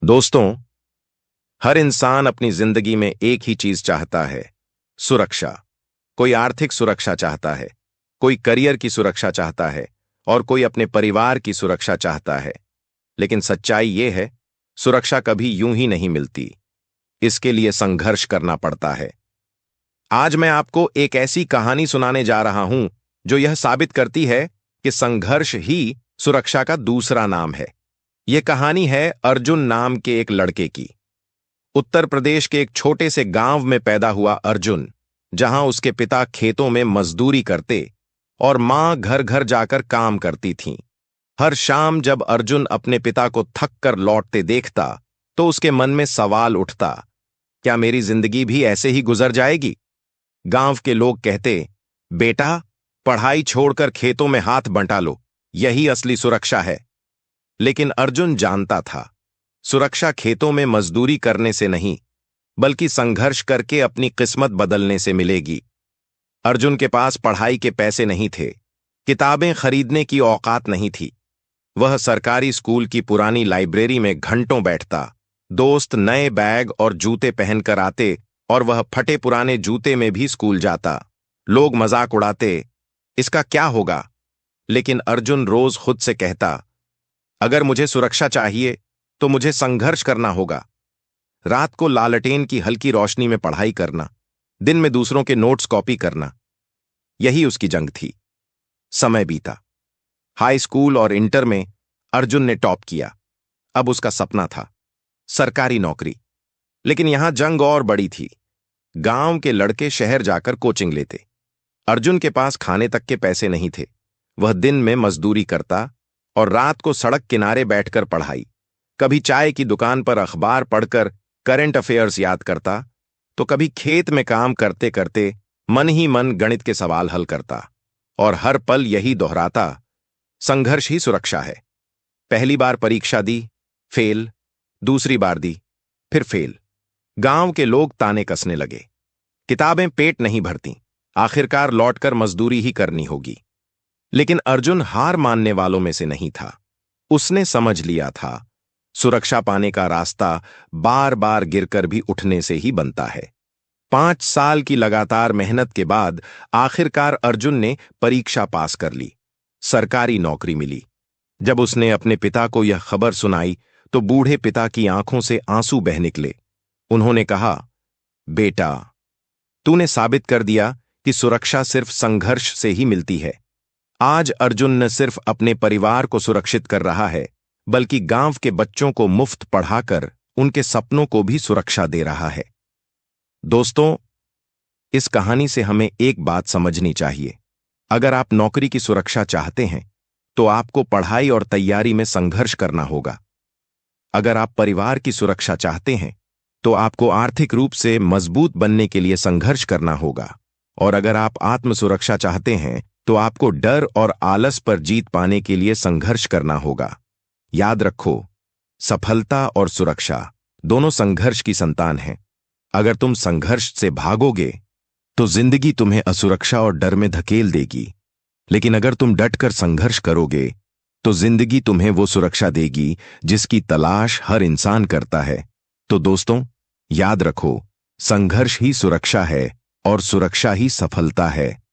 दोस्तों, हर इंसान अपनी जिंदगी में एक ही चीज चाहता है, सुरक्षा। कोई आर्थिक सुरक्षा चाहता है, कोई करियर की सुरक्षा चाहता है और कोई अपने परिवार की सुरक्षा चाहता है। लेकिन सच्चाई यह है, सुरक्षा कभी यूं ही नहीं मिलती। इसके लिए संघर्ष करना पड़ता है। आज मैं आपको एक ऐसी कहानी सुनाने जा रहा हूं जो यह साबित करती है कि संघर्ष ही सुरक्षा का दूसरा नाम है। यह कहानी है अर्जुन नाम के एक लड़के की। उत्तर प्रदेश के एक छोटे से गांव में पैदा हुआ अर्जुन, जहां उसके पिता खेतों में मजदूरी करते और मां घर घर जाकर काम करती थीं। हर शाम जब अर्जुन अपने पिता को थक कर लौटते देखता तो उसके मन में सवाल उठता, क्या मेरी जिंदगी भी ऐसे ही गुजर जाएगी? गांव के लोग कहते, बेटा, पढ़ाई छोड़कर खेतों में हाथ बंटा लो, यही असली सुरक्षा है। लेकिन अर्जुन जानता था, सुरक्षा खेतों में मजदूरी करने से नहीं, बल्कि संघर्ष करके अपनी किस्मत बदलने से मिलेगी। अर्जुन के पास पढ़ाई के पैसे नहीं थे, किताबें खरीदने की औकात नहीं थी। वह सरकारी स्कूल की पुरानी लाइब्रेरी में घंटों बैठता। दोस्त नए बैग और जूते पहनकर आते और वह फटे पुराने जूते में भी स्कूल जाता। लोग मजाक उड़ाते, इसका क्या होगा? लेकिन अर्जुन रोज खुद से कहता, अगर मुझे सुरक्षा चाहिए तो मुझे संघर्ष करना होगा। रात को लालटेन की हल्की रोशनी में पढ़ाई करना, दिन में दूसरों के नोट्स कॉपी करना, यही उसकी जंग थी। समय बीता। हाई स्कूल और इंटर में अर्जुन ने टॉप किया। अब उसका सपना था सरकारी नौकरी। लेकिन यहां जंग और बड़ी थी। गांव के लड़के शहर जाकर कोचिंग लेते। अर्जुन के पास खाने तक के पैसे नहीं थे। वह दिन में मजदूरी करता और रात को सड़क किनारे बैठकर पढ़ाई। कभी चाय की दुकान पर अखबार पढ़कर करंट अफेयर्स याद करता, तो कभी खेत में काम करते करते मन ही मन गणित के सवाल हल करता। और हर पल यही दोहराता, संघर्ष ही सुरक्षा है। पहली बार परीक्षा दी, फेल। दूसरी बार दी, फिर फेल। गांव के लोग ताने कसने लगे, किताबें पेट नहीं भरती, आखिरकार लौटकर मजदूरी ही करनी होगी। लेकिन अर्जुन हार मानने वालों में से नहीं था। उसने समझ लिया था, सुरक्षा पाने का रास्ता बार बार गिरकर भी उठने से ही बनता है। 5 साल की लगातार मेहनत के बाद आखिरकार अर्जुन ने परीक्षा पास कर ली। सरकारी नौकरी मिली। जब उसने अपने पिता को यह खबर सुनाई तो बूढ़े पिता की आंखों से आंसू बह निकले। उन्होंने कहा, बेटा, तूने साबित कर दिया कि सुरक्षा सिर्फ संघर्ष से ही मिलती है। आज अर्जुन न सिर्फ अपने परिवार को सुरक्षित कर रहा है, बल्कि गांव के बच्चों को मुफ्त पढ़ाकर उनके सपनों को भी सुरक्षा दे रहा है। दोस्तों, इस कहानी से हमें एक बात समझनी चाहिए। अगर आप नौकरी की सुरक्षा चाहते हैं, तो आपको पढ़ाई और तैयारी में संघर्ष करना होगा। अगर आप परिवार की सुरक्षा चाहते हैं, तो आपको आर्थिक रूप से मजबूत बनने के लिए संघर्ष करना होगा। और अगर आप आत्म सुरक्षा चाहते हैं, तो आपको डर और आलस पर जीत पाने के लिए संघर्ष करना होगा। याद रखो, सफलता और सुरक्षा दोनों संघर्ष की संतान हैं। अगर तुम संघर्ष से भागोगे, तो जिंदगी तुम्हें असुरक्षा और डर में धकेल देगी। लेकिन अगर तुम डटकर संघर्ष करोगे, तो जिंदगी तुम्हें वो सुरक्षा देगी जिसकी तलाश हर इंसान करता है। तो दोस्तों, याद रखो, संघर्ष ही सुरक्षा है और सुरक्षा ही सफलता है।